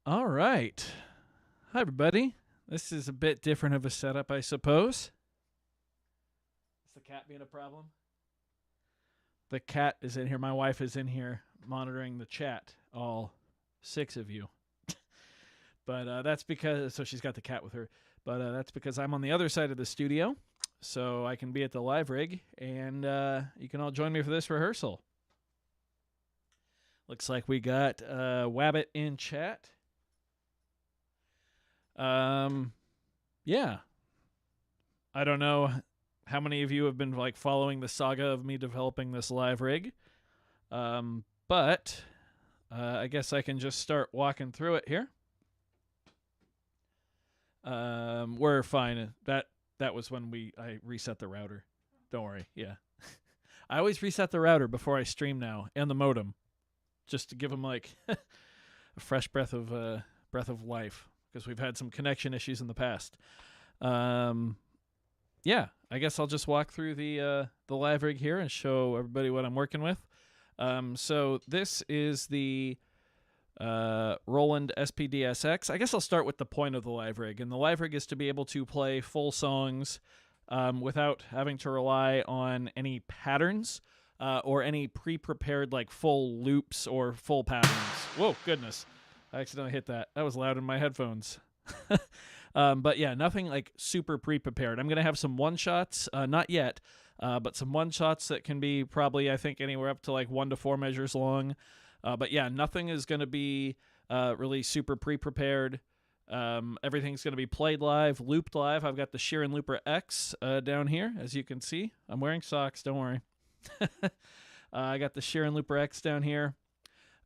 All right. Hi, everybody. This is a bit different of a setup, I suppose. Is the cat being a problem? The cat is in here. My wife is in here monitoring the chat, all six of you. But that's because, so she's got the cat with her. But that's because I'm on the other side of the studio, so I can be at the live rig, and you can all join me for this rehearsal. Looks like we got Wabbit in chat. Yeah. I don't know how many of you have been like following the saga of me developing this live rig. But I guess I can just start walking through it here. We're fine. That was when I reset the router. Don't worry. Yeah. I always reset the router before I stream now, and the modem, just to give them like a fresh breath of life, because we've had some connection issues in the past. Yeah, I guess I'll just walk through the live rig here and show everybody what I'm working with. So this is the Roland SPDSX. I guess I'll start with the point of the live rig. And the live rig is to be able to play full songs without having to rely on any patterns or any pre-prepared like full loops or full patterns. Whoa, goodness. I accidentally hit that. That was loud in my headphones. But yeah, nothing like super pre-prepared. I'm going to have some one-shots, not yet, but some one-shots that can be probably, I think, anywhere up to like 1 to 4 measures long. But yeah, nothing is going to be really super pre-prepared. Everything's going to be played live, looped live. I've got the Sheeran Looper X down here, as you can see. I'm wearing socks, don't worry. I got the Sheeran Looper X down here,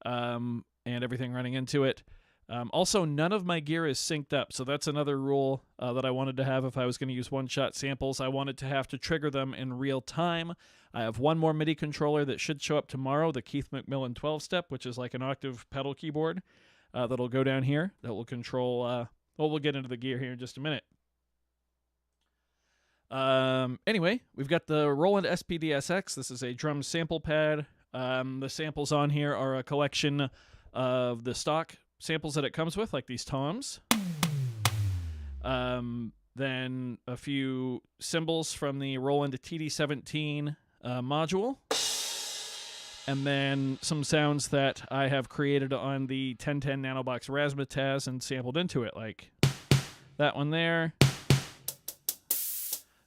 and everything running into it. Also, none of my gear is synced up, so that's another rule that I wanted to have if I was going to use one-shot samples. I wanted to have to trigger them in real time. I have one more MIDI controller that should show up tomorrow, the Keith McMillan 12-step, which is like an octave pedal keyboard that'll go down here that will control... well, we'll get into the gear here in just a minute. Anyway, we've got the Roland SPDSX. This is a drum sample pad. The samples on here are a collection of the stock samples that it comes with, like these toms. Then a few cymbals from the Roland TD17 module. And then some sounds that I have created on the 1010 Nanobox Razzmatazz and sampled into it, like that one there.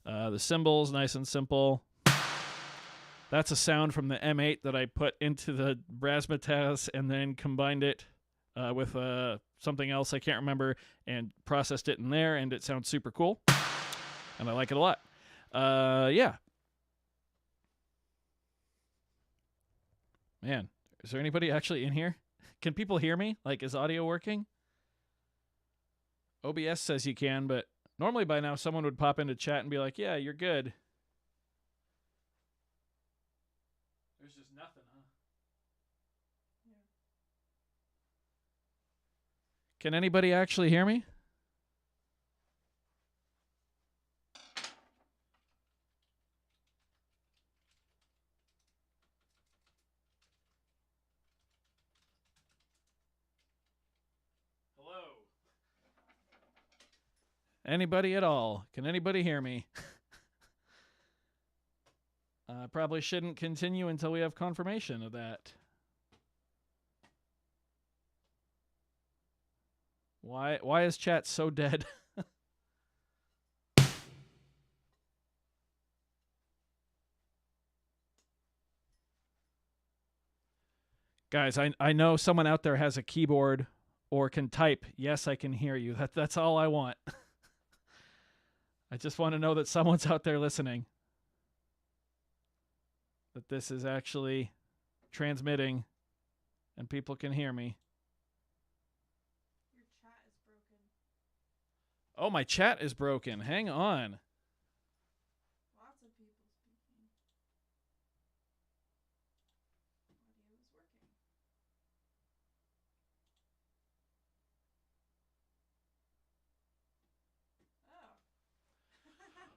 The cymbals, nice and simple. That's a sound from the M8 that I put into the Razzmatazz and then combined it with something else I can't remember and processed it in there, and it sounds super cool. And I like it a lot. Yeah. Man, is there anybody actually in here? Can people hear me? Like, is audio working? OBS says you can, but normally by now someone would pop into chat and be like, yeah, you're good. There's just nothing, huh? Yeah. Can anybody actually hear me? Hello? Anybody at all? Can anybody hear me? Probably shouldn't continue until we have confirmation of that. Why is chat so dead? Guys, I know someone out there has a keyboard or can type, yes, I can hear you. That's all I want. I just want to know that someone's out there listening. That this is actually transmitting and people can hear me. Your chat is broken. Oh, my chat is broken. Hang on. Lots of people speaking. Audio is working. Oh.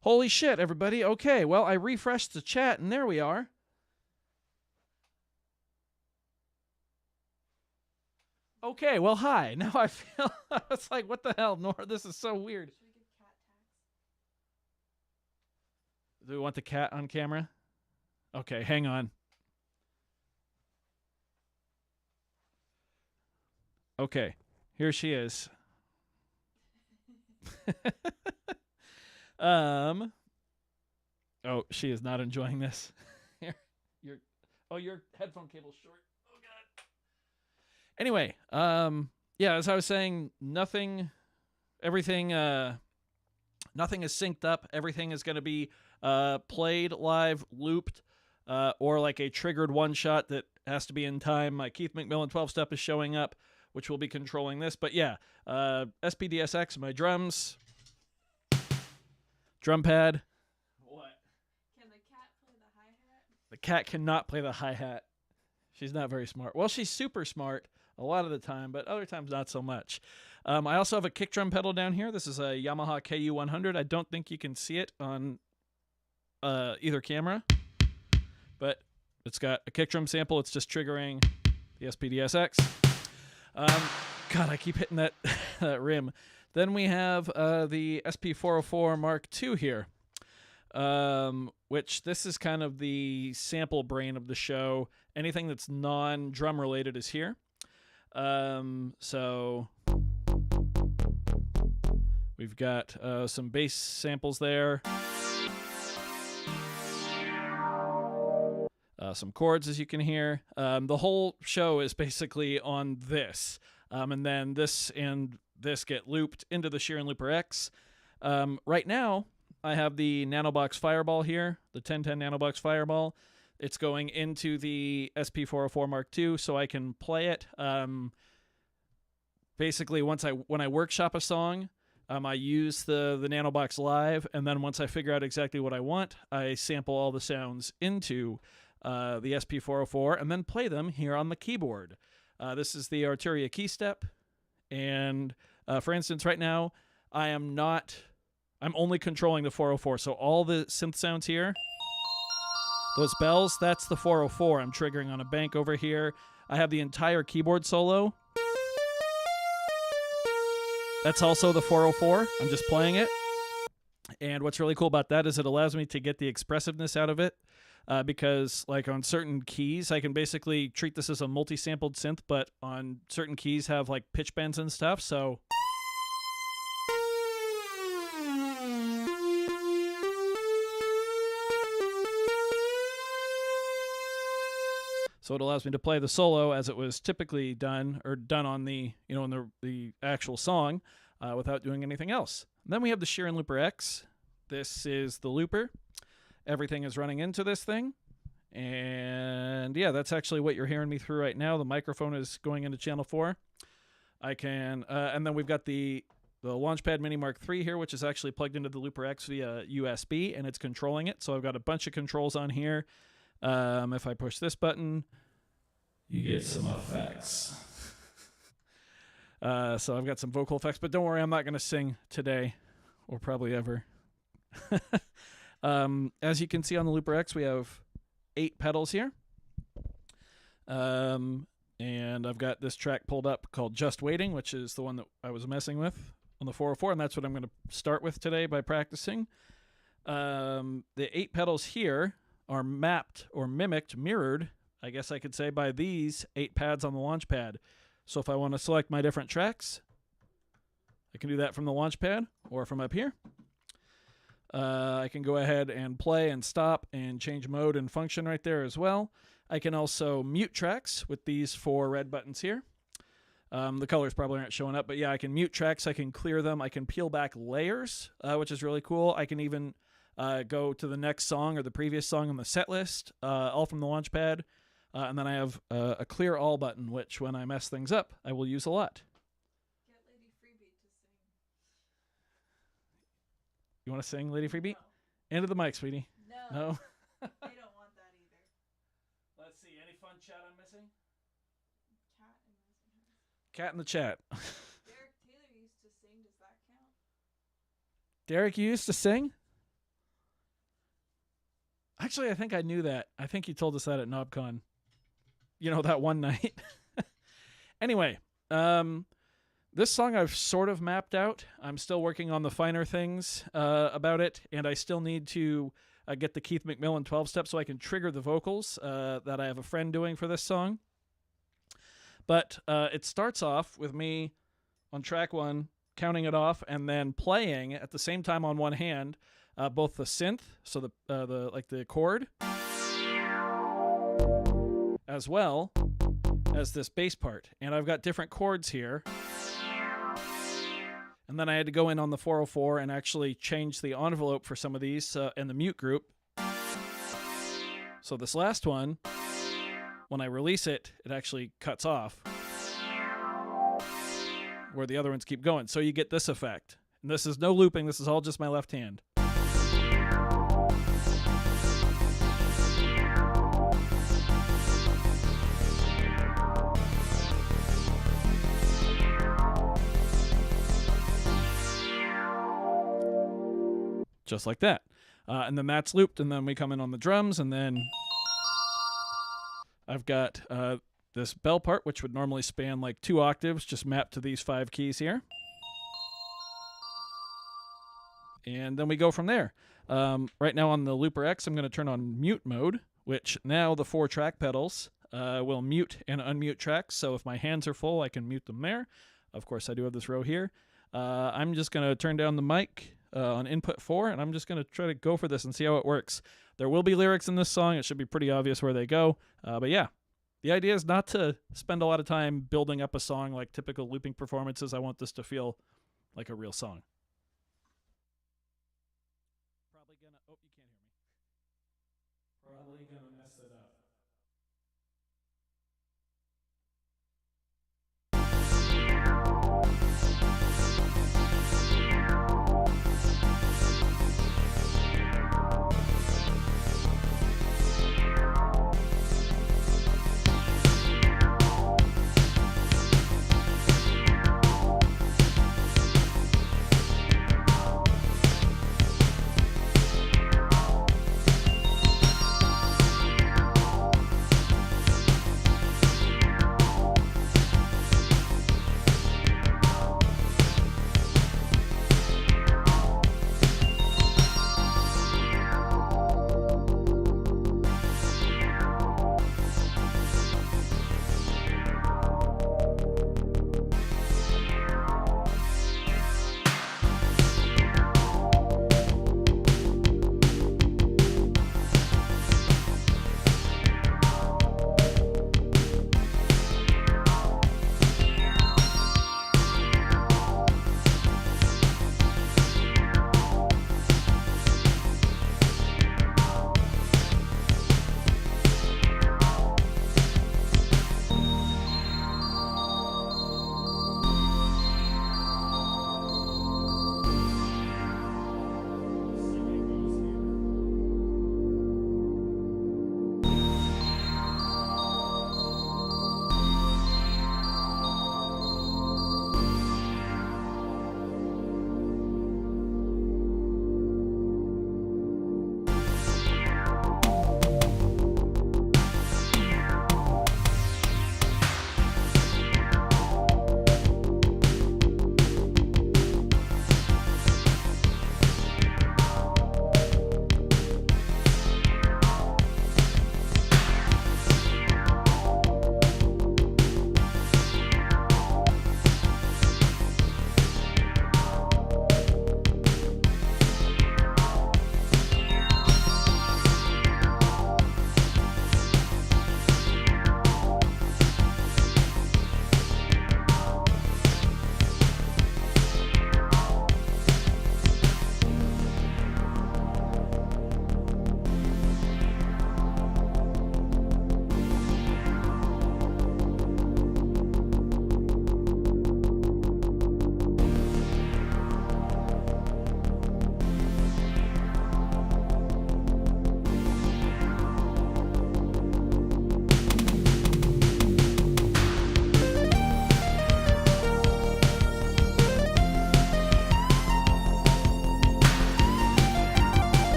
Holy shit, everybody. Okay, well, I refreshed the chat and there we are. Okay, well, hi. Now I feel it's like, what the hell, Nora? This is so weird. Should we give cat tax? Do we want the cat on camera? Okay, hang on. Okay, here she is. um. Oh, she is not enjoying this. Here, your headphone cable's short. Oh god. Anyway, yeah, as I was saying, everything, nothing is synced up. Everything is going to be played live, looped, or like a triggered one shot that has to be in time. My Keith McMillan 12 step is showing up, which will be controlling this. But yeah, SPDSX, my drums, drum pad. What? Can the cat play the hi-hat? The cat cannot play the hi-hat. She's not very smart. Well, she's super smart a lot of the time, but other times not so much. I also have a kick drum pedal down here. This is a Yamaha KU100. I don't think you can see it on either camera, but it's got a kick drum sample. It's just triggering the SPDSX. God, I keep hitting that, that rim. Then we have the SP404 Mark II here, which this is kind of the sample brain of the show. Anything that's non-drum related is here. So we've got some bass samples there. Some chords, as you can hear. The whole show is basically on this. And then this and this get looped into the Sheeran Looper X. Right now, I have the Nanobox Fireball here, the 1010 Nanobox Fireball. It's going into the SP404 Mark II, so I can play it. Basically, when I workshop a song, I use the Nanobox Live, and then once I figure out exactly what I want, I sample all the sounds into the SP404 and then play them here on the keyboard. This is the Arturia key step, and for instance, right now, I'm only controlling the 404, so all the synth sounds here, those bells, that's the 404. I'm triggering on a bank over here. I have the entire keyboard solo. That's also the 404. I'm just playing it. And what's really cool about that is it allows me to get the expressiveness out of it. Because like on certain keys, I can basically treat this as a multi-sampled synth, but on certain keys have like pitch bends and stuff. So it allows me to play the solo as it was typically done, or done on the, in the actual song, without doing anything else. And then we have the Sheeran Looper X. This is the looper. Everything is running into this thing. And yeah, that's actually what you're hearing me through right now. The microphone is going into channel 4. I can, and then we've got the Launchpad Mini Mark III here, which is actually plugged into the Looper X via USB, and it's controlling it. So I've got a bunch of controls on here. If I push this button, you get some effects. So I've got some vocal effects, but don't worry, I'm not going to sing today, or probably ever. As you can see on the Looper X, we have 8 pedals here. And I've got this track pulled up called Just Waiting, which is the one that I was messing with on the 404, and that's what I'm going to start with today by practicing. The 8 pedals here are mapped or mirrored, I guess I could say, by these 8 pads on the launch pad. So if I want to select my different tracks, I can do that from the launch pad or from up here. I can go ahead and play and stop and change mode and function right there as well. I can also mute tracks with these 4 red buttons here. The colors probably aren't showing up, but yeah, I can mute tracks, I can clear them, I can peel back layers, which is really cool. I can even go to the next song or the previous song on the set list, all from the launch pad. And then I have a clear all button, which when I mess things up, I will use a lot. Get Lady Freebeat to sing. You want to sing, Lady Freebeat? No. Into the mic, sweetie. No. No? They don't want that either. Let's see, any fun chat I'm missing? Cat and Messenger. Cat in the chat. Derek Taylor used to sing. Does that count? Derek, you used to sing? Actually, I think I knew that. I think you told us that at NobCon. That one night. Anyway, This song I've sort of mapped out. I'm still working on the finer things about it, and I still need to get the Keith McMillan 12-step so I can trigger the vocals that I have a friend doing for this song. But it starts off with me on track 1, counting it off, and then playing at the same time on one hand both the synth, so the chord, as well as this bass part. And I've got different chords here. And then I had to go in on the 404 and actually change the envelope for some of these in the mute group. So this last one, when I release it, it actually cuts off where the other ones keep going. So you get this effect. And this is no looping. This is all just my left hand. Just like that. And then that's looped, and then we come in on the drums, and then I've got this bell part, which would normally span like 2 octaves, just mapped to these 5 keys here. And then we go from there. Right now on the Looper X, I'm going to turn on mute mode, which now the 4 track pedals will mute and unmute tracks. So if my hands are full, I can mute them there. Of course, I do have this row here. I'm just going to turn down the mic on input 4, and I'm just going to try to go for this and see how it works. There will be lyrics in this song. It should be pretty obvious where they go. But yeah, the idea is not to spend a lot of time building up a song like typical looping performances. I want this to feel like a real song. Probably gonna, oh, you can't hear me. Probably gonna mess it up.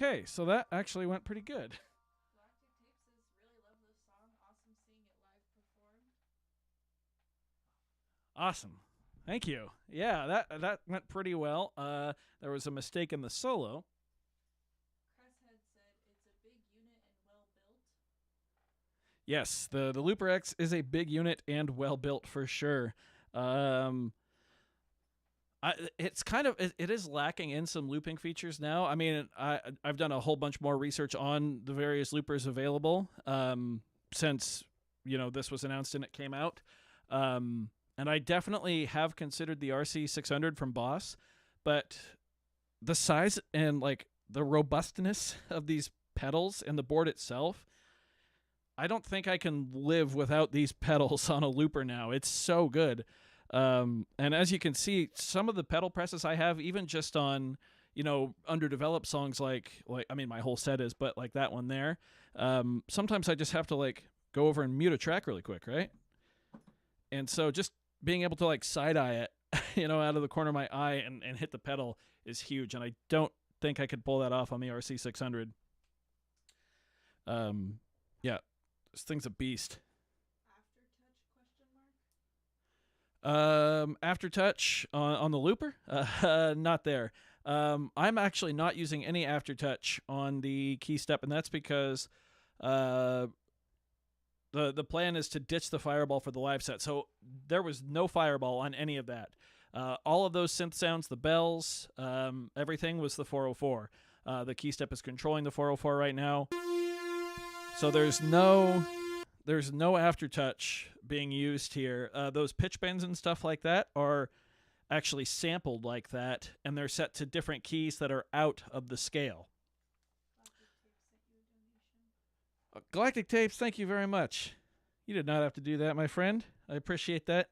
Okay, so that actually went pretty good. Galactic Tapes says really love this song. Awesome seeing it live performed. Awesome. Thank you. Yeah, that went pretty well. There was a mistake in the solo. Cresshead said it's a big unit and well built. Yes, the Looper X is a big unit and well built for sure. It's kind of it is lacking in some looping features now. I mean, I've done a whole bunch more research on the various loopers available since this was announced and it came out. And I definitely have considered the RC600 from Boss, but the size and like the robustness of these pedals and the board itself, I don't think I can live without these pedals on a looper now. It's so good. And as you can see, some of the pedal presses I have, even just on, underdeveloped songs like I mean, my whole set is, but like that one there, sometimes I just have to like go over and mute a track really quick, right? And so just being able to like side eye it, out of the corner of my eye and hit the pedal is huge. And I don't think I could pull that off on the RC600. Yeah, this thing's a beast. Aftertouch on the looper? Not there. I'm actually not using any aftertouch on the key step, and that's because the plan is to ditch the fireball for the live set. So there was no fireball on any of that. All of those synth sounds, the bells, everything was the 404. The key step is controlling the 404 right now. So there's no aftertouch being used here. Those pitch bends and stuff like that are actually sampled like that, and they're set to different keys that are out of the scale. Galactic Tapes, thank you very much. You did not have to do that, my friend. I appreciate that.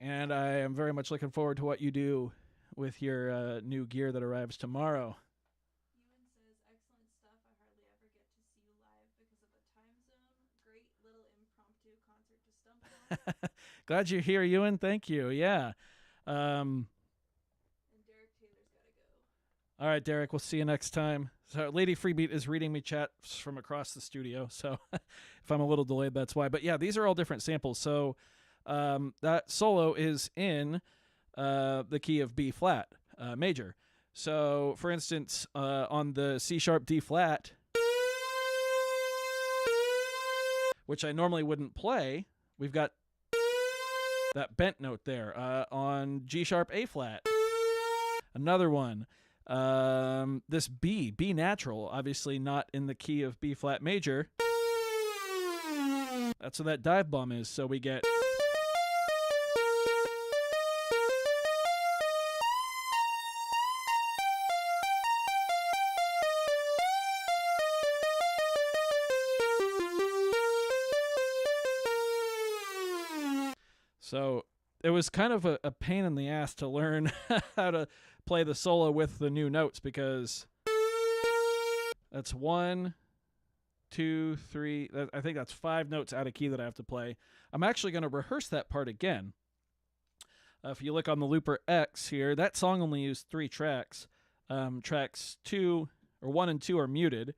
And I am very much looking forward to what you do with your new gear that arrives tomorrow. Ewan says, excellent stuff. I hardly ever get to see you live because of the time zone. Great little impromptu concert to stumble on. Glad you're here, Ewan. Thank you. Yeah. And Derek Taylor's got to go. All right, Derek, we'll see you next time. So Lady Freebeat is reading me chats from across the studio, so if I'm a little delayed, that's why. But yeah, these are all different samples. So that solo is in the key of B flat major. So for instance, on the C sharp D flat, which I normally wouldn't play, we've got that bent note there. On G sharp A flat, another one. This B natural, obviously not in the key of B flat major. That's what that dive bomb is. So we get so it was kind of a pain in the ass to learn how to play the solo with the new notes, because that's 1, 2, 3. I think that's 5 notes out of key that I have to play. I'm actually going to rehearse that part again. If you look on the Looper X here, that song only used 3 tracks. Tracks 1 and 2 are muted.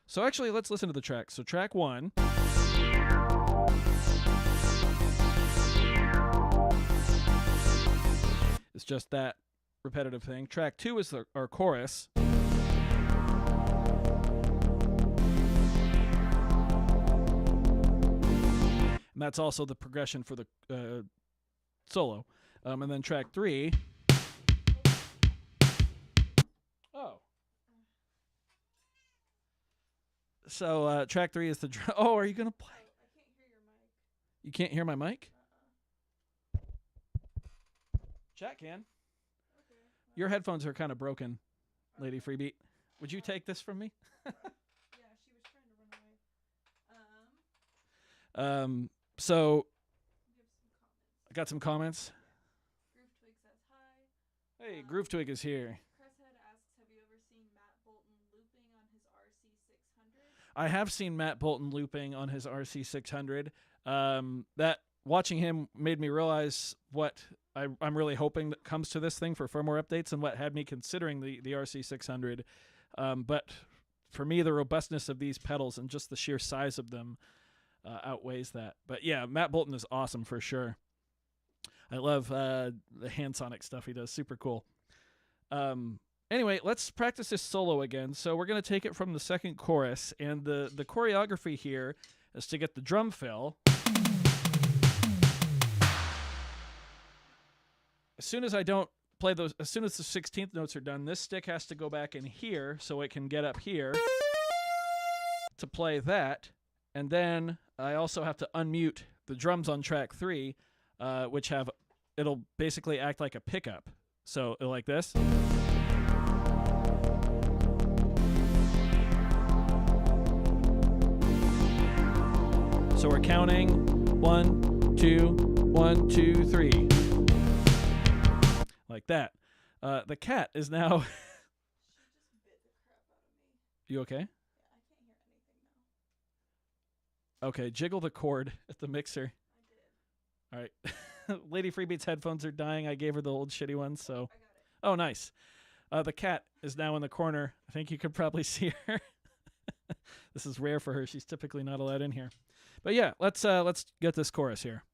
So actually, let's listen to the tracks. So track 1. It's just that repetitive thing. Track 2 is our chorus. And that's also the progression for the solo. And then track 3. Oh. So track 3 is the drum. Oh, are you going to play? I can't hear your mic. You can't hear my mic? Chat can. Okay. Your headphones are kind of broken, Lady Freebeat. Would you take this from me? Yeah, she was trying to run away. So We have some comments. I got some comments. Groove Twig says hi. Hey, Groove Twig is here. Cresshead asks, have you ever seen Matt Bolton looping on his RC600? I have seen Matt Bolton looping on his RC600. That watching him made me realize what I'm really hoping that comes to this thing for firmware updates, and what had me considering the RC600. But for me, the robustness of these pedals and just the sheer size of them outweighs that. But yeah, Matt Bolton is awesome for sure. I love the hand sonic stuff he does. Super cool. Anyway, let's practice this solo again. So we're going to take it from the second chorus, and the choreography here is to get the drum fill. As soon as I don't play those, as soon as the 16th notes are done, this stick has to go back in here so it can get up here to play that. And then I also have to unmute the drums on track 3, which it'll basically act like a pickup. So like this. So we're counting 1, 2, 1, 2, 3. Like that. The cat is now. She just bit the crap out of me. You okay? Yeah, I can't hear anything now. Okay, jiggle the cord at the mixer. I did. All right. Lady Freebeat's headphones are dying. I gave her the old shitty ones, so. I got it. Oh, nice. The cat is now in the corner. I think you could probably see her. This is rare for her. She's typically not allowed in here. But yeah, let's get this chorus here.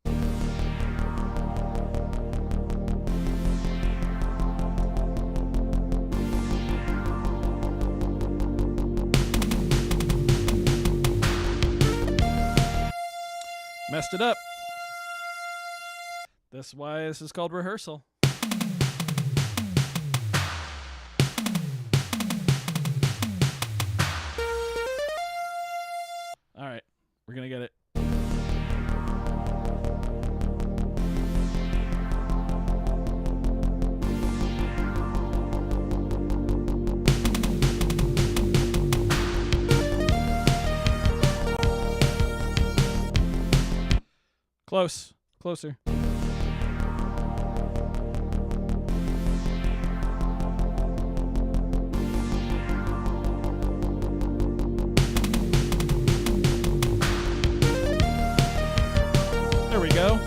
Messed it up. That's why this is called rehearsal. All right, we're going to get it. Close. Closer. There we go.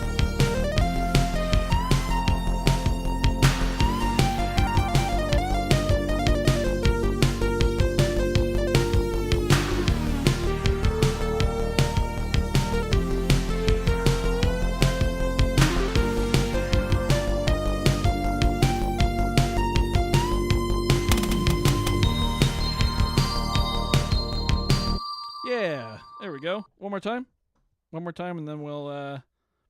Yeah, there we go. One more time. One more time, and then we'll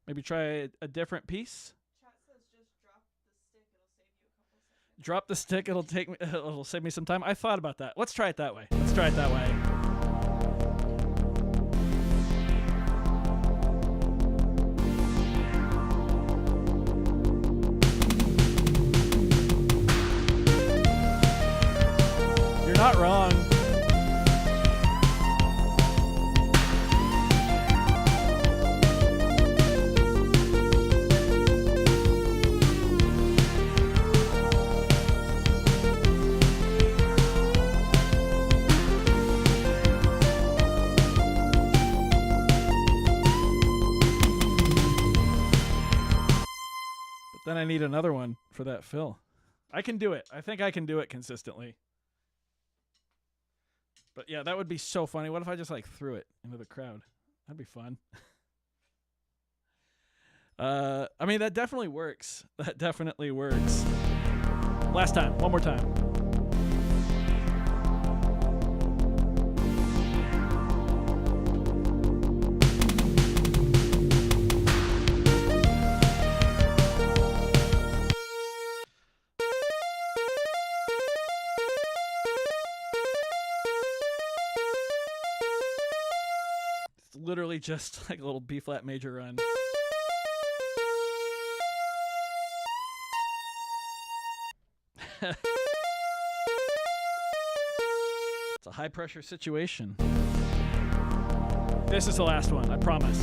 maybe try a different piece. Chat says just drop the stick. It'll save you a couple seconds. Drop the stick. It'll save me some time. I thought about that. Let's try it that way. Let's try it that way. You're not wrong. Then I need another one for that fill. I can do it. I think I can do it consistently. But yeah, that would be so funny. What if I just like threw it into the crowd? That'd be fun. I mean, that definitely works. That definitely works. Last time. One more time. Literally just like a little B flat major run. It's a high pressure situation. This is the last one, I promise.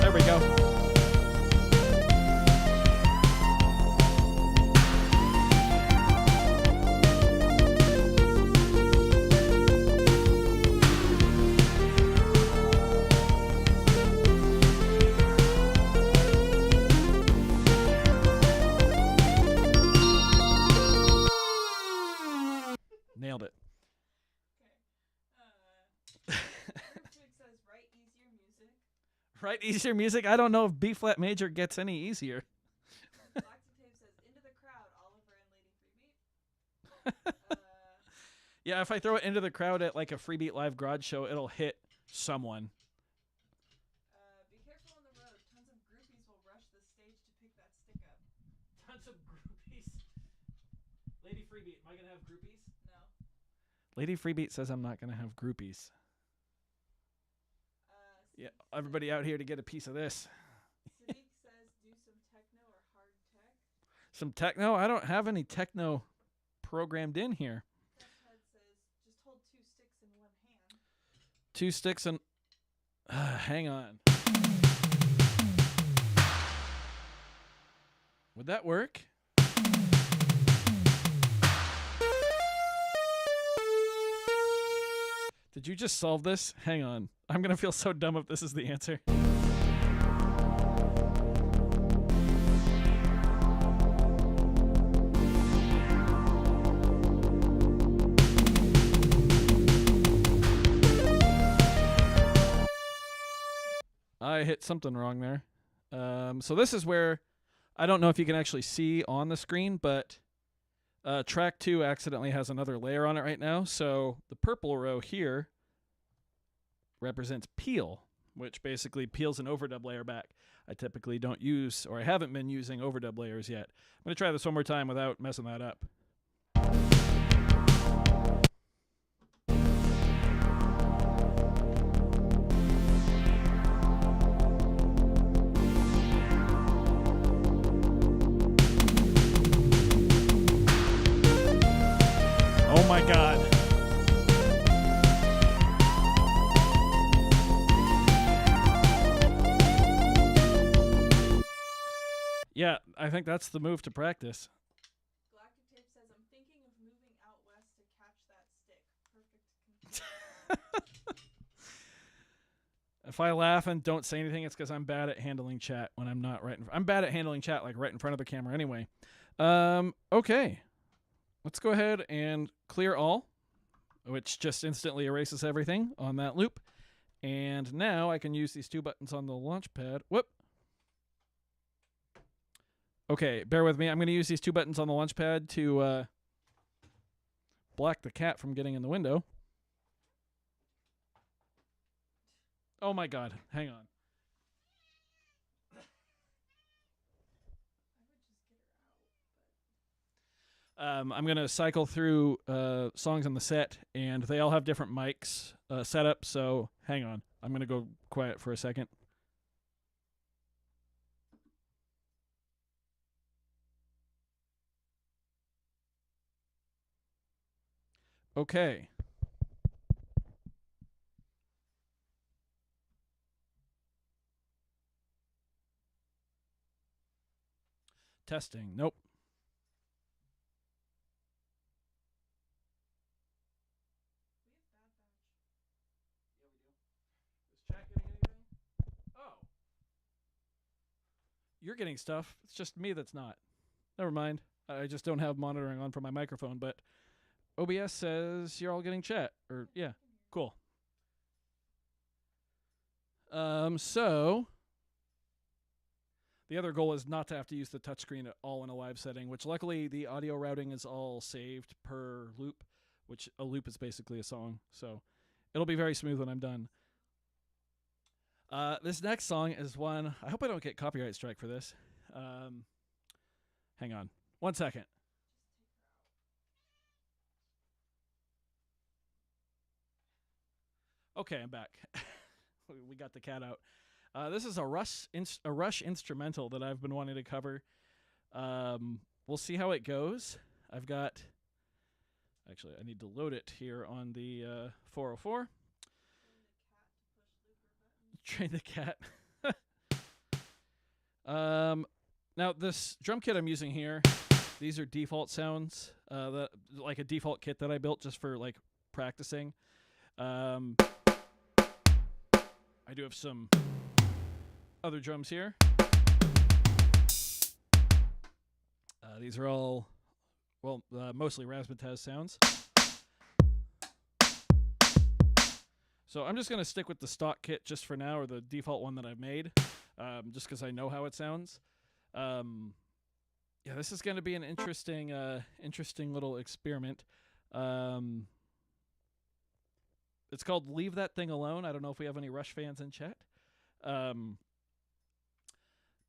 There we go. Right, easier music. I don't know if B flat major gets any easier. Galactic Tape says into the crowd, Oliver and Lady Freebeat. Yeah, if I throw it into the crowd at like a Freebeat Live garage show, it'll hit someone. Be careful on the road. Tons of groupies will rush the stage to pick that stick up. Tons of groupies. Lady Freebeat, am I gonna have groupies? No. Lady Freebeat says I'm not gonna have groupies. Yeah, everybody out here to get a piece of this. Sadiq says do some techno or hard tech. Some techno? I don't have any techno programmed in here. Head says just hold 2 sticks in one hand. 2 sticks and hang on. Would that work? Did you just solve this? Hang on. I'm going to feel so dumb if this is the answer. I hit something wrong there. So this is where, I don't know if you can actually see on the screen, but track 2 accidentally has another layer on it right now. So the purple row here represents peel, which basically peels an overdub layer back. I typically don't use, or I haven't been using overdub layers yet. I'm going to try this one more time without messing that up. Oh my God. Yeah, I think that's the move to practice. Galactic Tape says I'm thinking of moving out west to catch that stick. Perfect. If I laugh and don't say anything, it's because I'm bad at handling chat when I'm not right. I'm bad at handling chat like right in front of the camera anyway. Okay. Let's go ahead and clear all, which just instantly erases everything on that loop. And now I can use these 2 buttons on the launch pad. Whoop. Okay, bear with me. I'm going to use these 2 buttons on the launch pad to block the cat from getting in the window. Oh my God. Hang on. I'm going to cycle through songs on the set, and they all have different mics set up, so hang on. I'm going to go quiet for a second. Okay. Testing. Nope. You're getting stuff. It's just me that's not. Never mind. I just don't have monitoring on for my microphone, but OBS says you're all getting chat. Or yeah, cool. So the other goal is not to have to use the touchscreen at all in a live setting, which luckily the audio routing is all saved per loop, which a loop is basically a song. So it'll be very smooth when I'm done. This next song is one, I hope I don't get copyright strike for this. Hang on 1 second. Okay, I'm back. We got the cat out. This is a Rush instrumental that I've been wanting to cover. We'll see how it goes. I've got, actually, I need to load it here on the 404. Train the cat. Now this drum kit I'm using here, these are default sounds, like a default kit that I built just for like practicing. I do have some other drums here. These are all, well, mostly razzmatazz sounds. So I'm just going to stick with the stock kit just for now, or the default one that I've made, just because I know how it sounds. Yeah, this is going to be an interesting little experiment. It's called Leave That Thing Alone. I don't know if we have any Rush fans in chat.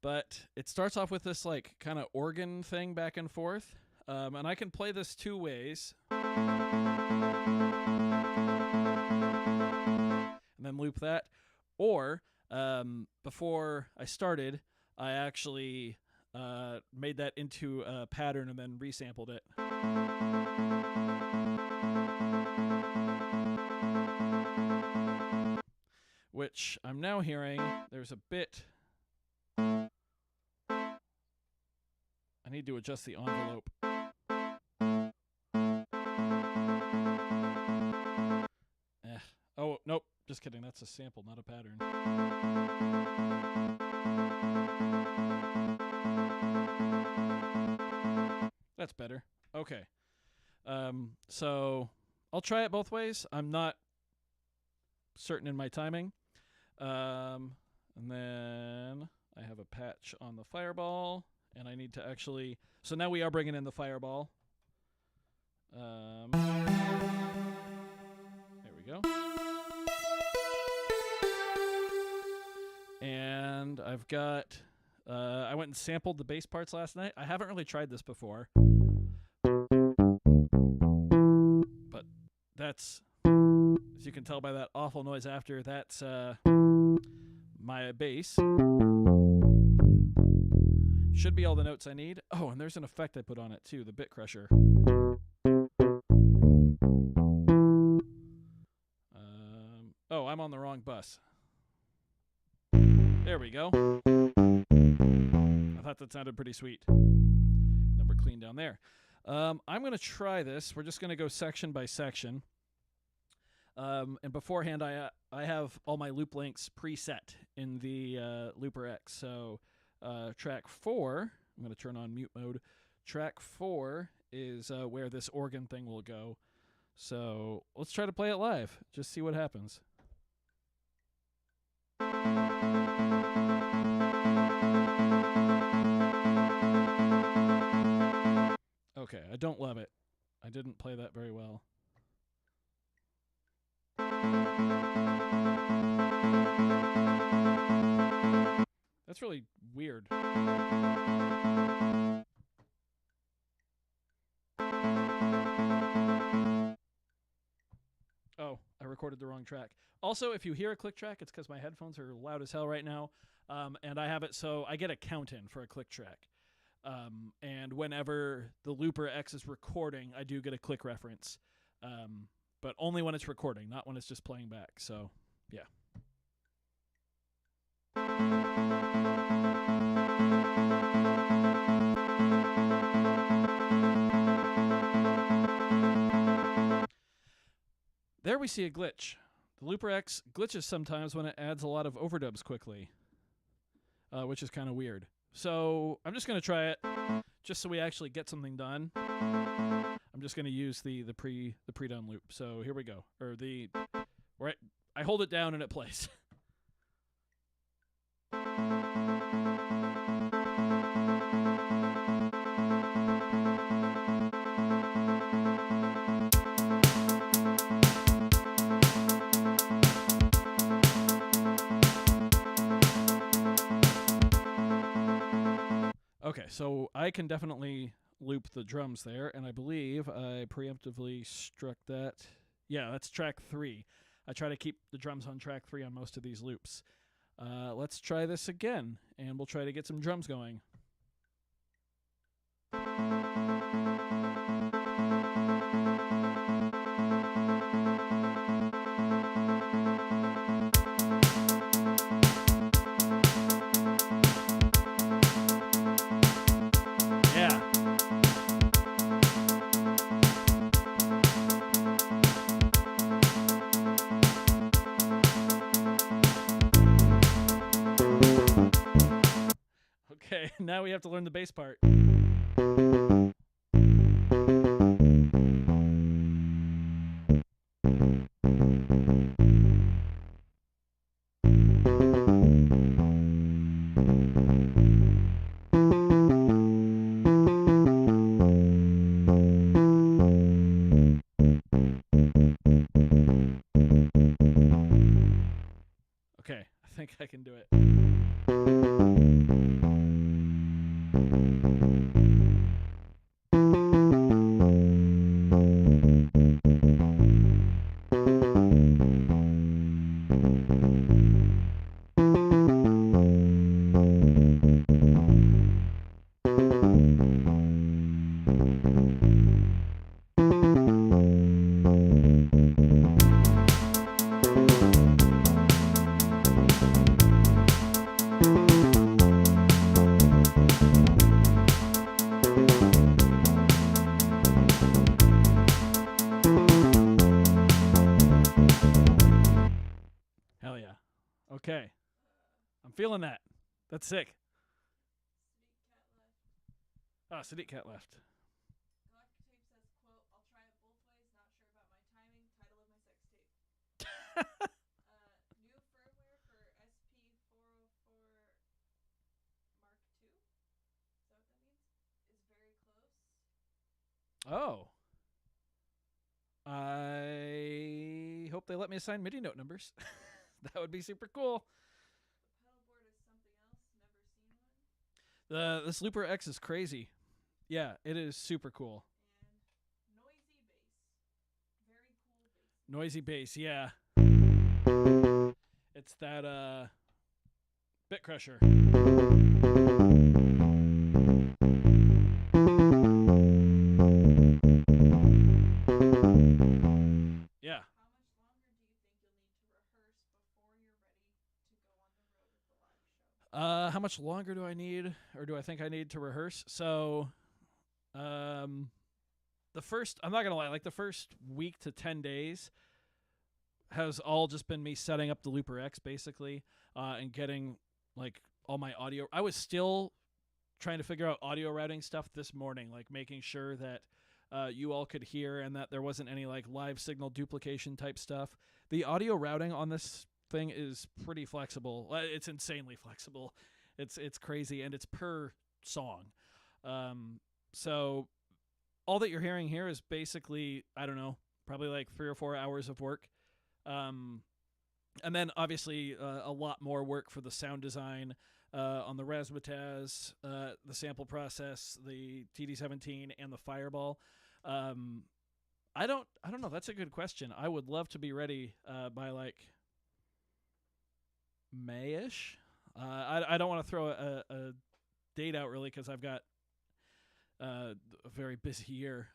But it starts off with this like kind of organ thing back and forth. And I can play this two ways. And then loop that. Or before I started, I actually made that into a pattern and then resampled it. Which I'm now hearing there's a bit. I need to adjust the envelope. Oh, nope. Just kidding. That's a sample, not a pattern. That's better. Okay. So I'll try it both ways. I'm not certain in my timing. And then I have a patch on the Fireball. And I need to actually... So now we are bringing in the Fireball. There we go. And I've got... I went and sampled the bass parts last night. I haven't really tried this before. But that's... As you can tell by that awful noise after, that's my bass. Should be all the notes I need. Oh, and there's an effect I put on it too, the Bit Crusher. Oh, I'm on the wrong bus. There we go. I thought that sounded pretty sweet. Then we're clean down there. I'm going to try this. We're just going to go section by section. And beforehand, I have all my loop lengths preset in the Looper X. So track 4, I'm going to turn on mute mode. Track 4 is where this organ thing will go. So let's try to play it live. Just see what happens. Okay, I don't love it. I didn't play that very well. That's really weird. Oh, I recorded the wrong track. Also, if you hear a click track, it's because my headphones are loud as hell right now. And I have it so I get a count in for a click track. And whenever the Looper X is recording, I do get a click reference. But only when it's recording, not when it's just playing back. So, yeah. There we see a glitch. The Looper X glitches sometimes when it adds a lot of overdubs quickly, which is kind of weird. So I'm just going to try it, just so we actually get something done. I'm just going to use the pre-done loop. So here we go. Or right, I hold it down and it plays. Okay, so I can definitely loop the drums there, and I believe I preemptively struck that. Yeah, that's track 3. I try to keep the drums on track 3 on most of these loops. Let's try this again, and we'll try to get some drums going. Okay, now we have to learn the bass part. feeling that. That's sick. Sadiq Cat left. Ah, Sadiq Cat left. Galactic Tape says, quote, I'll try it both ways, not sure about my timing. Title of my sex tape. New firmware for SP404 Mark II. Is that what that means? Is very close. Oh. I hope they let me assign MIDI note numbers. That would be super cool. The pedal board is something else. Never seen one. This Looper X is crazy. Yeah, it is super cool. And noisy bass. Very cool bass. Noisy bass, yeah. It's that Bit Crusher. Yeah. How much longer do you think you'll need to rehearse before you're ready to go on the road with the live show? How much longer do I need, or do I think I need to rehearse? So, the first, I'm not gonna lie, like the first week to 10 days has all just been me setting up the Looper X basically, and getting like all my audio. I was still trying to figure out audio routing stuff this morning, like making sure that you all could hear and that there wasn't any like live signal duplication type stuff. The audio routing on this thing is pretty flexible. It's insanely flexible. It's crazy, and it's per song. So all that you're hearing here is basically, I don't know, probably like 3 or 4 hours of work. And then obviously a lot more work for the sound design on the Razzmatazz, the sample process, the TD-17, and the Fireball. I don't know. That's a good question. I would love to be ready by like May-ish. I don't want to throw a date out really because I've got a very busy year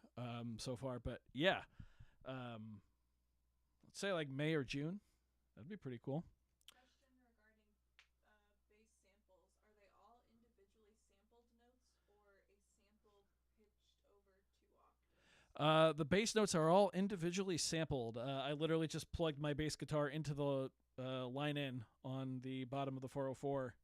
so far. But yeah, let's say like May or June. That'd be pretty cool. Question regarding bass samples. Are they all individually sampled notes or a sample pitched over 2 octaves? The bass notes are all individually sampled. I literally just plugged my bass guitar into the line in on the bottom of the 404.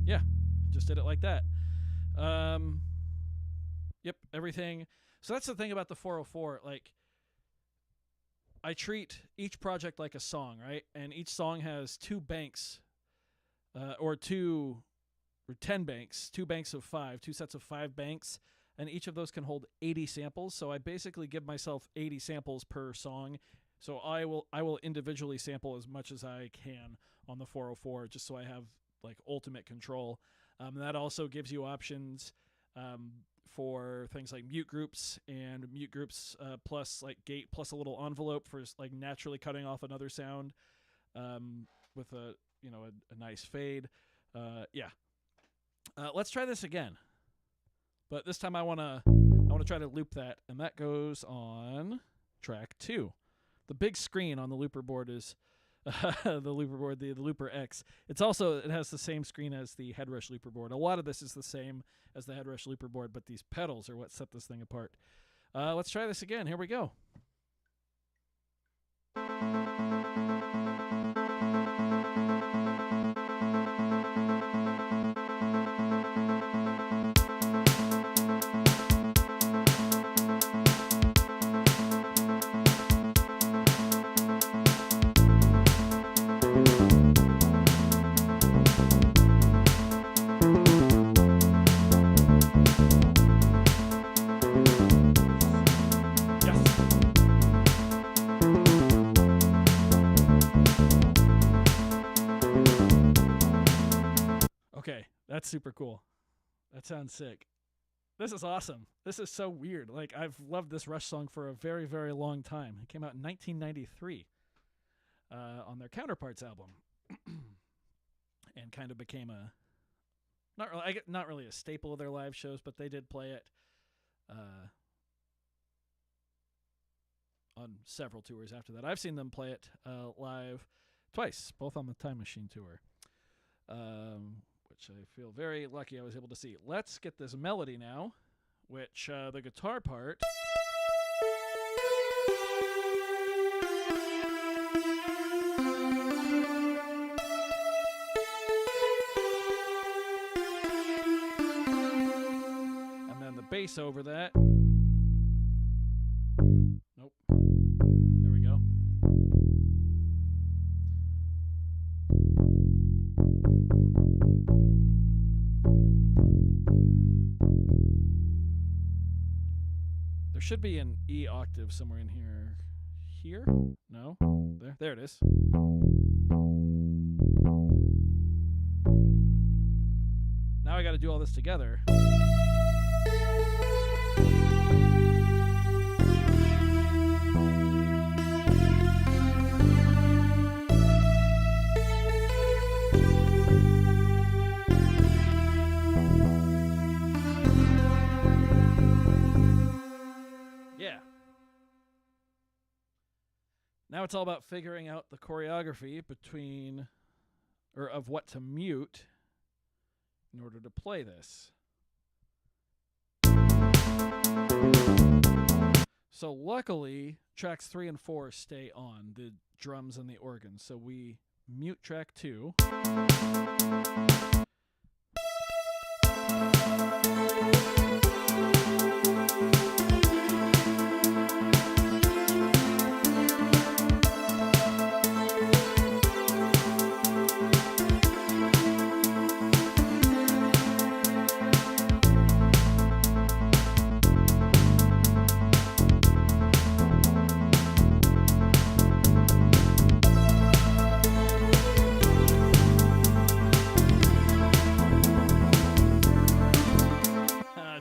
Yeah, just did it like that. Yep, everything. So that's the thing about the 404. Like, I treat each project like a song, right? And each song has 2 banks, or 10 banks, 2 banks of 5, 2 sets of 5 banks, and each of those can hold 80 samples. So I basically give myself 80 samples per song. So I will individually sample as much as I can on the 404, just so I have like ultimate control. That also gives you options for things like mute groups and mute groups plus like gate plus a little envelope for like naturally cutting off another sound with a nice fade. Yeah. Let's try this again, but this time I want to try to loop that, and that goes on track 2. The big screen on the looper board is the Looper X. It has the same screen as the Headrush looper board. A lot of this is the same as the Headrush looper board, but these pedals are what set this thing apart. Let's try this again. Here we go. Okay, that's super cool. That sounds sick. This is awesome. This is so weird. Like, I've loved this Rush song for a very, very long time. It came out in 1993 on their Counterparts album, and kind of became not really a staple of their live shows, but they did play it on several tours after that. I've seen them play it live twice, both on the Time Machine tour, which I feel very lucky I was able to see. Let's get this melody now, which the guitar part. And then the bass over that. Nope. There we go. There should be an E octave somewhere in here. Here? No? There it is. Now I got to do all this together. Yeah. Now it's all about figuring out the choreography between, or of what to mute in order to play this. So luckily, tracks 3 and 4 stay on, the drums and the organ. So we mute track 2.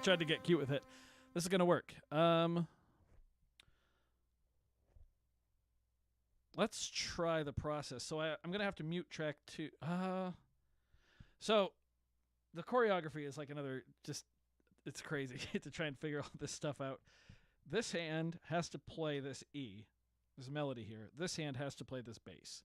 Tried to get cute with it. This is gonna work. Let's try the process. So I'm gonna have to mute track 2. So the choreography is like another, just, it's crazy to try and figure all this stuff out. This hand has to play this E. There's a melody here. This hand has to play this bass.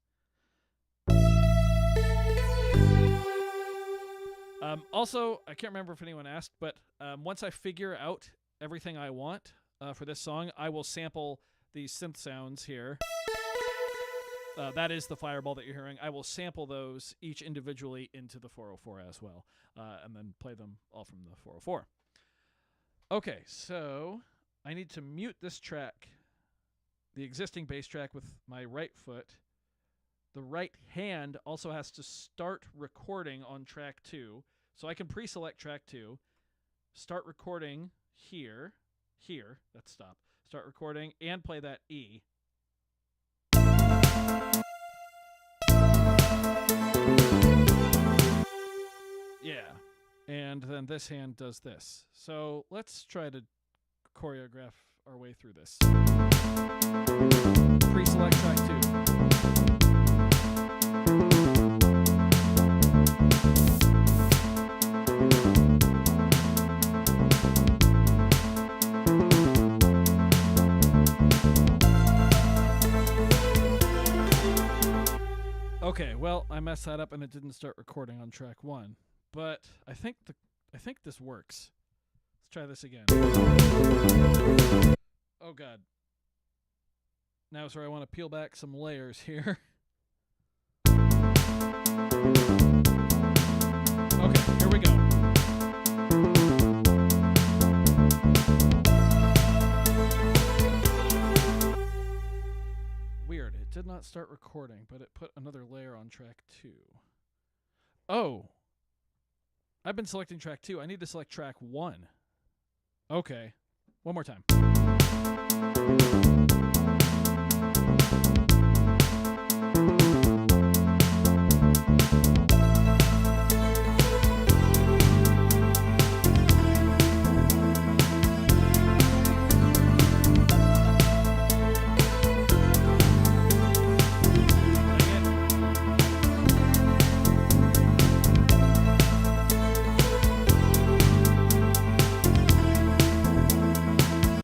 Also, I can't remember if anyone asked, but once I figure out everything I want for this song, I will sample these synth sounds here. That is the fireball that you're hearing. I will sample those each individually into the 404 as well, and then play them all from the 404. Okay, so I need to mute this track, the existing bass track, with my right foot. The right hand also has to start recording on track 2. So I can pre-select track 2, start recording here, that's stop, start recording, and play that E. Yeah, and then this hand does this. So let's try to choreograph our way through this. Pre-select track 2. Okay, well, I messed that up and it didn't start recording on track 1, but I think this works. Let's try this again. Oh god. Now is where I want to peel back some layers here. Okay, here we go. Weird, it did not start recording, but it put another layer on track 2. Oh! I've been selecting track 2. I need to select track 1. Okay. One more time.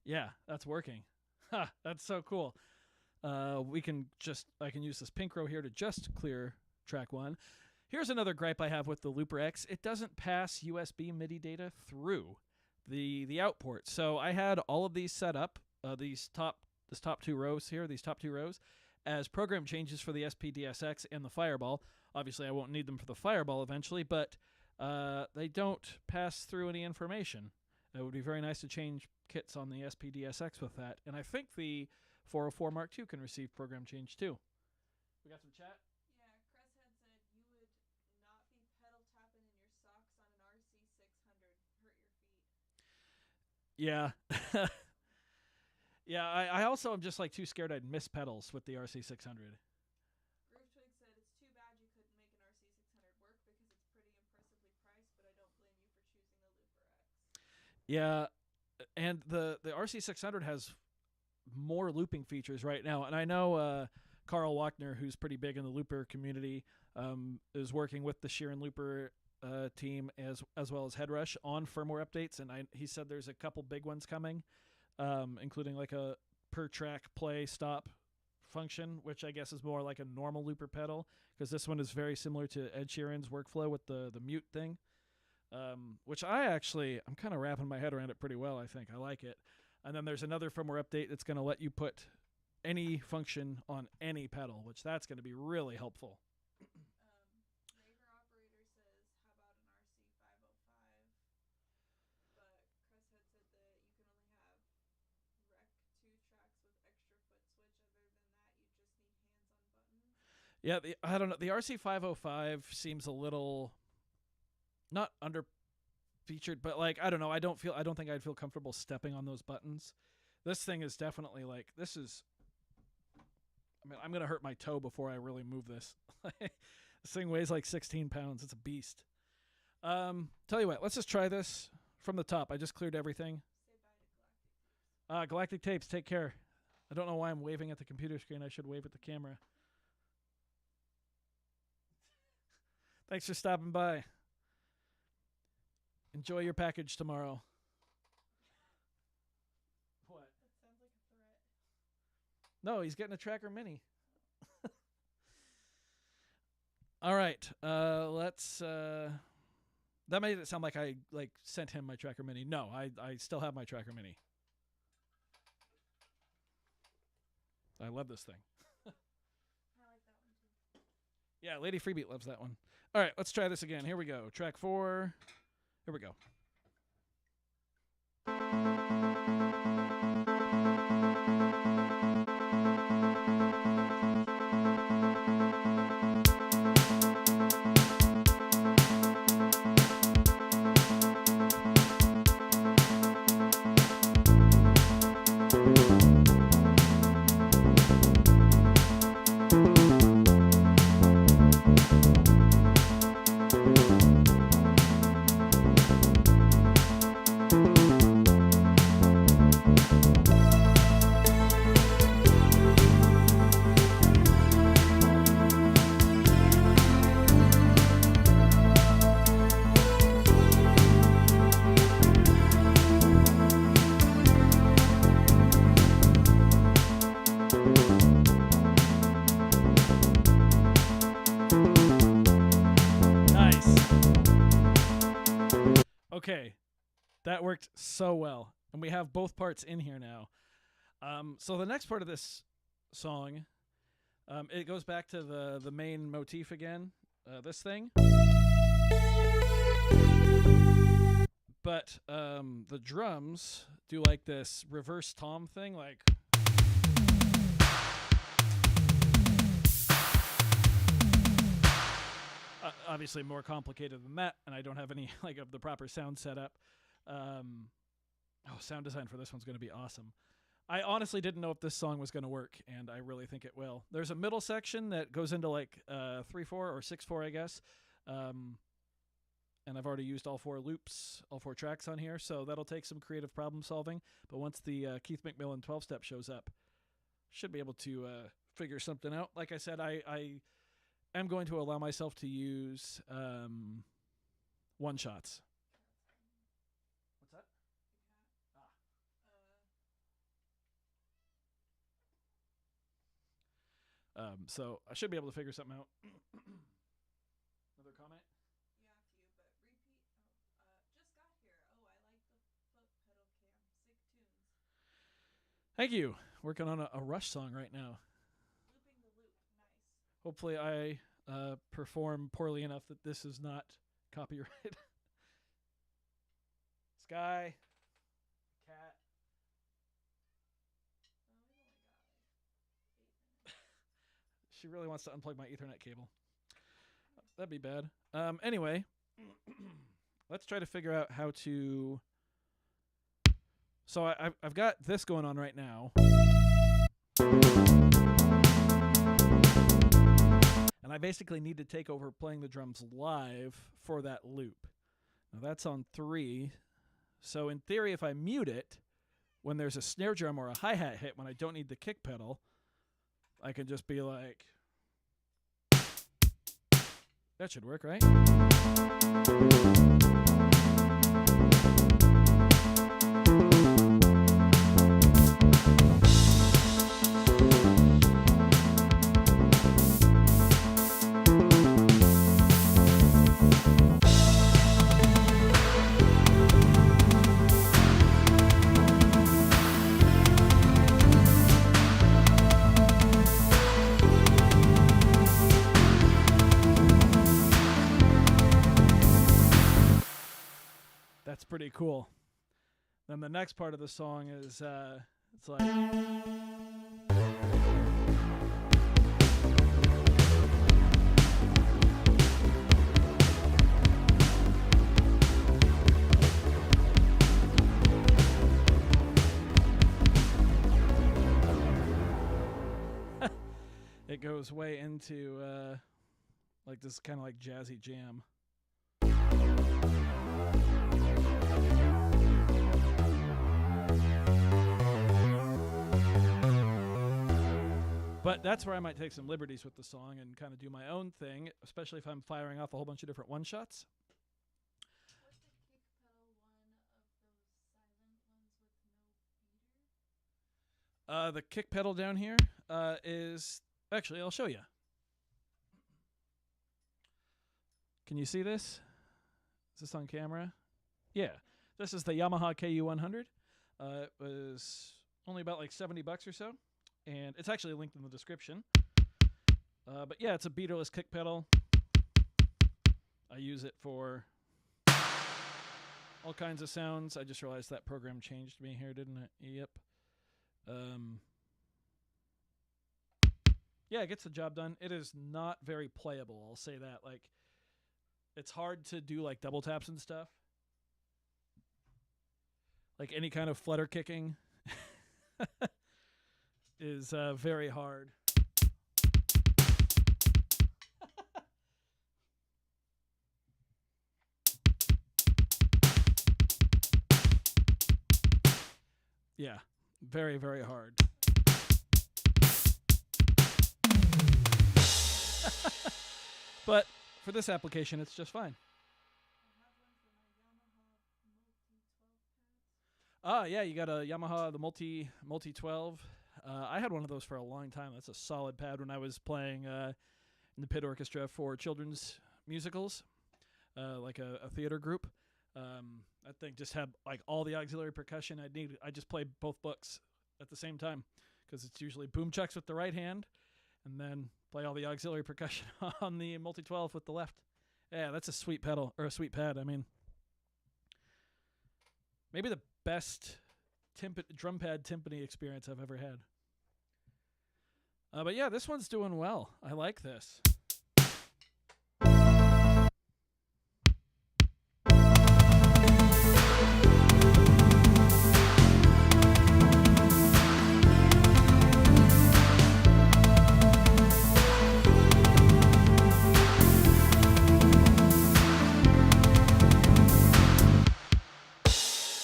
Yeah, that's working. Ha, that's so cool. I can use this pink row here to just clear track 1. Here's another gripe I have with the Looper X. It doesn't pass USB MIDI data through. the out port. So I had all of these set up, this top two rows here, these top two rows, as program changes for the SPDSX and the Fireball. Obviously, I won't need them for the Fireball eventually, but they don't pass through any information. It would be very nice to change kits on the SPDSX with that. And I think the 404 Mark II can receive program change too. We got some chat? Yeah, Cress had said you would not be pedal tapping in your socks on an RC600. Hurt your feet. Yeah. Yeah, I also am just like too scared I'd miss pedals with the RC600. Groove Twig said it's too bad you couldn't make an RC600 work because it's pretty impressively priced, but I don't blame you for choosing the Looper X. Yeah, and the RC600 has more looping features right now, and I know Carl Wachner, who's pretty big in the looper community, is working with the Sheeran Looper team as well as Headrush on firmware updates, and he said there's a couple big ones coming, including like a per track play stop function, which I guess is more like a normal looper pedal, because this one is very similar to Ed Sheeran's workflow with the mute thing, which I'm kind of wrapping my head around it pretty well. I think I like it. And then there's another firmware update that's going to let you put any function on any pedal, which that's going to be really helpful. Raver Operator says, how about an RC505? But Cress had said that you can only have rec 2 tracks with extra foot switch. Other than that, you just need hands on buttons. Yeah, I don't know. The RC505 seems a little not under featured, but like I don't know. I don't think I'd feel comfortable stepping on those buttons. This thing is definitely like this is. I mean, I'm gonna hurt my toe before I really move this. This thing weighs like 16 pounds. It's a beast. Tell you what, let's just try this from the top. I just cleared everything. Say bye to Galactic Tapes. Galactic Tapes, take care. I don't know why I'm waving at the computer screen. I should wave at the camera. Thanks for stopping by. Enjoy your package tomorrow. What? That sounds like a threat. No, he's getting a Tracker Mini. All right. Let's. That made it sound like I sent him my Tracker Mini. No, I still have my Tracker Mini. I love this thing. I like that one too. Yeah, Lady Freebeat loves that one. All right, let's try this again. Here we go. Track 4. Here we go. Okay, that worked so well, and we have both parts in here now. So the next part of this song, it goes back to the main motif again, this thing. But the drums do like this reverse tom thing, like. Obviously more complicated than that, and I don't have any like of the proper sound setup. Sound design for this one's going to be awesome. I honestly didn't know if this song was going to work, and I really think it will. There's a middle section that goes into like 3/4 or 6/4, I guess. And I've already used all 4 loops, all 4 tracks on here, so that'll take some creative problem solving. But once the Keith McMillan 12-step shows up, should be able to figure something out. Like I said, I am going to allow myself to use one-shots. What's that? So I should be able to figure something out. Another comment? You have to, but repeat. Just got here. Oh, I like the Thank you. Working on a Rush song right now. Looping the loop. Nice. Hopefully, I perform poorly enough that this is not copyright. Sky, cat. Oh, we only got like 8 minutes. She really wants to unplug my Ethernet cable. That'd be bad. Anyway, let's try to figure out how to. So I've got this going on right now. And I basically need to take over playing the drums live for that loop. Now that's on 3. So in theory, if I mute it, when there's a snare drum or a hi-hat hit, when I don't need the kick pedal, I can just be like... That should work, right? That's pretty cool. Then the next part of the song is, it's like... It goes way into, like this kind of like jazzy jam. But that's where I might take some liberties with the song and kind of do my own thing, especially if I'm firing off a whole bunch of different one-shots. What's the kick pedal one of those silent ones with no beater? The kick pedal down here is... Actually, I'll show you. Can you see this? Is this on camera? Yeah. This is the Yamaha KU100. It was only about like $70 or so. And it's actually linked in the description. But yeah, it's a beaterless kick pedal. I use it for all kinds of sounds. I just realized that program changed me here, didn't it? Yep. Yeah, it gets the job done. It is not very playable, I'll say that. Like, it's hard to do like double taps and stuff. Like any kind of flutter kicking is very hard. Yeah, very, very hard. But for this application, it's just fine. Yeah, you got a Yamaha, the Multi 12. I had one of those for a long time. That's a solid pad when I was playing in the pit orchestra for children's musicals, like a theater group. That thing just had like all the auxiliary percussion I needed. I just played both books at the same time because it's usually boom chucks with the right hand and then play all the auxiliary percussion on the Multi 12 with the left. Yeah, that's a sweet pedal, or a sweet pad. I mean, maybe the best drum pad timpani experience I've ever had. But yeah, this one's doing well. I like this.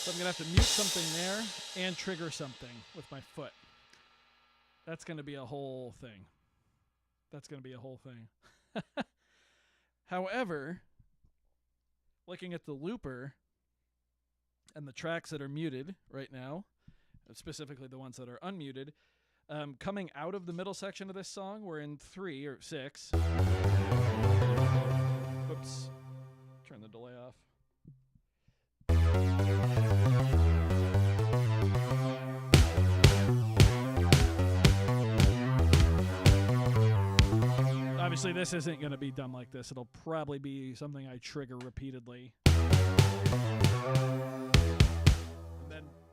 I'm going to have to mute something there and trigger something with my foot. That's going to be a whole thing. However, looking at the looper and the tracks that are muted right now, specifically the ones that are unmuted, coming out of the middle section of this song, we're in 3 or 6. Oops. Turn the delay off. Obviously, this isn't going to be done like this. It'll probably be something I trigger repeatedly.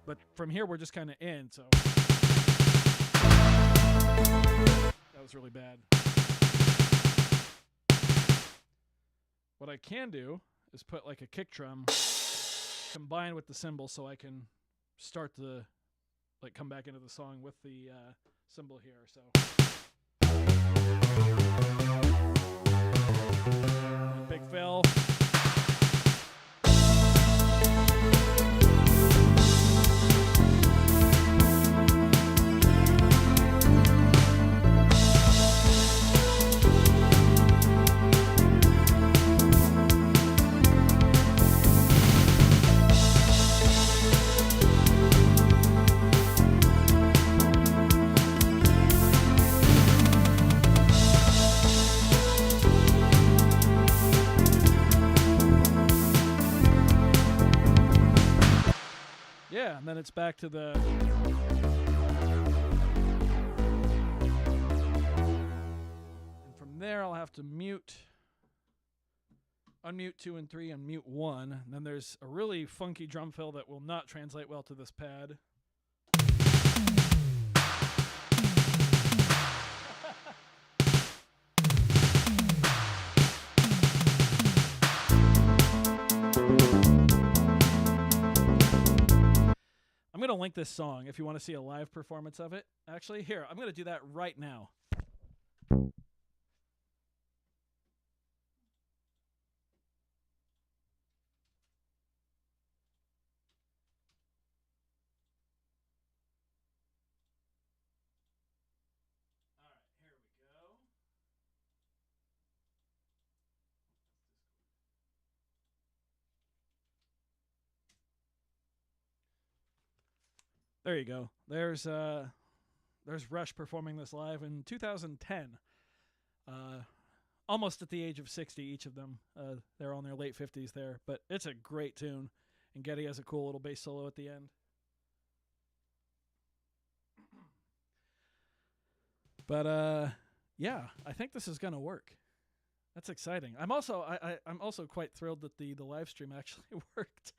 But from here, we're just kind of in, so. That was really bad. What I can do is put like a kick drum combined with the cymbal so I can start the, like, come back into the song with the cymbal here, so. Big fill. Yeah, and then it's back to the. And from there, I'll have to unmute 2 and 3, and mute 1. And then there's a really funky drum fill that will not translate well to this pad. I'm going to link this song if you want to see a live performance of it. Actually, here, I'm going to do that right now. All right, here we go. There you go. There's Rush performing this live in 2010. Almost at the age of 60, each of them. They're on their late 50s there, but it's a great tune. And Geddy has a cool little bass solo at the end. But yeah, I think this is gonna work. That's exciting. I'm also quite thrilled that the live stream actually worked.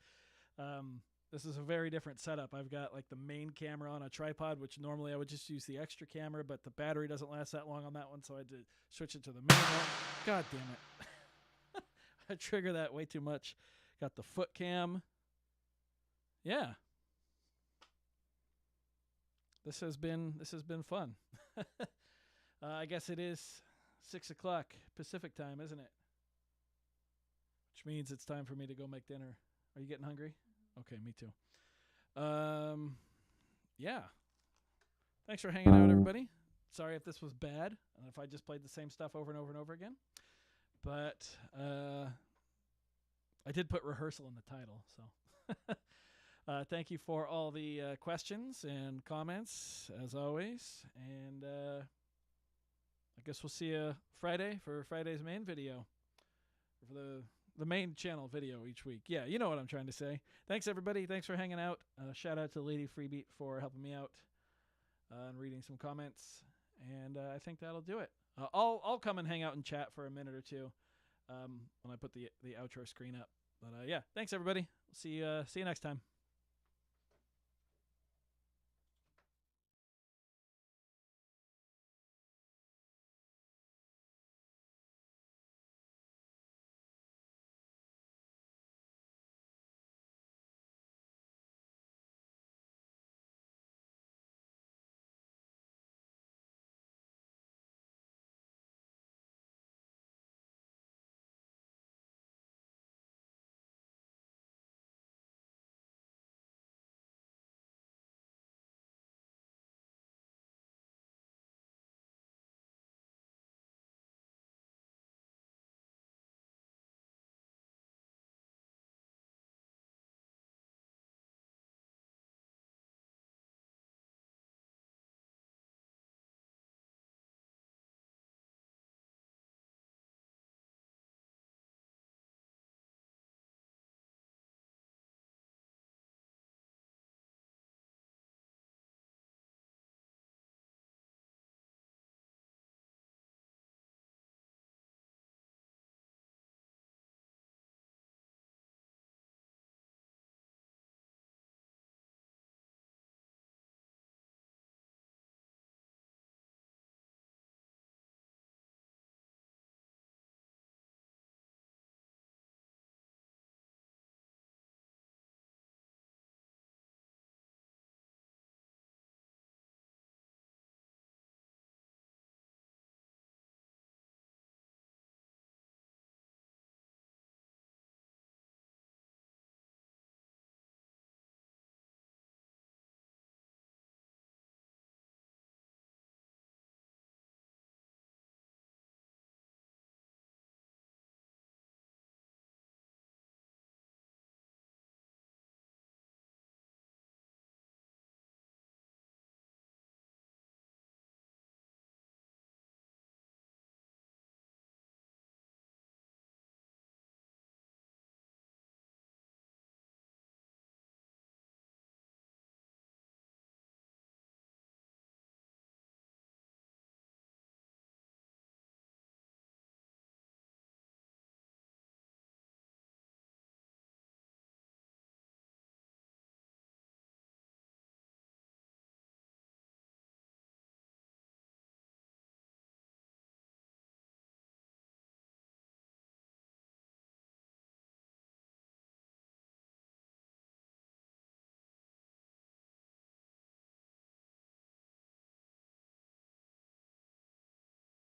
This is a very different setup. I've got like the main camera on a tripod, which normally I would just use the extra camera, but the battery doesn't last that long on that one, so I had to switch it to the main one. God damn it. I trigger that way too much. Got the foot cam. Yeah. This has been fun. I guess it is 6 o'clock Pacific time, isn't it? Which means it's time for me to go make dinner. Are you getting hungry? Okay, me too. Yeah. Thanks for hanging out, everybody. Sorry if this was bad and if I just played the same stuff over and over and over again. But I did put rehearsal in the title, so thank you for all the questions and comments, as always. And I guess we'll see you Friday for Friday's main video. For the main channel video each week. Yeah, you know what I'm trying to say. Thanks, everybody. Thanks for hanging out. Shout out to Lady Freebeat for helping me out and reading some comments. And I think that'll do it. I'll come and hang out and chat for a minute or two when I put the outro screen up. But yeah, thanks, everybody. See you next time.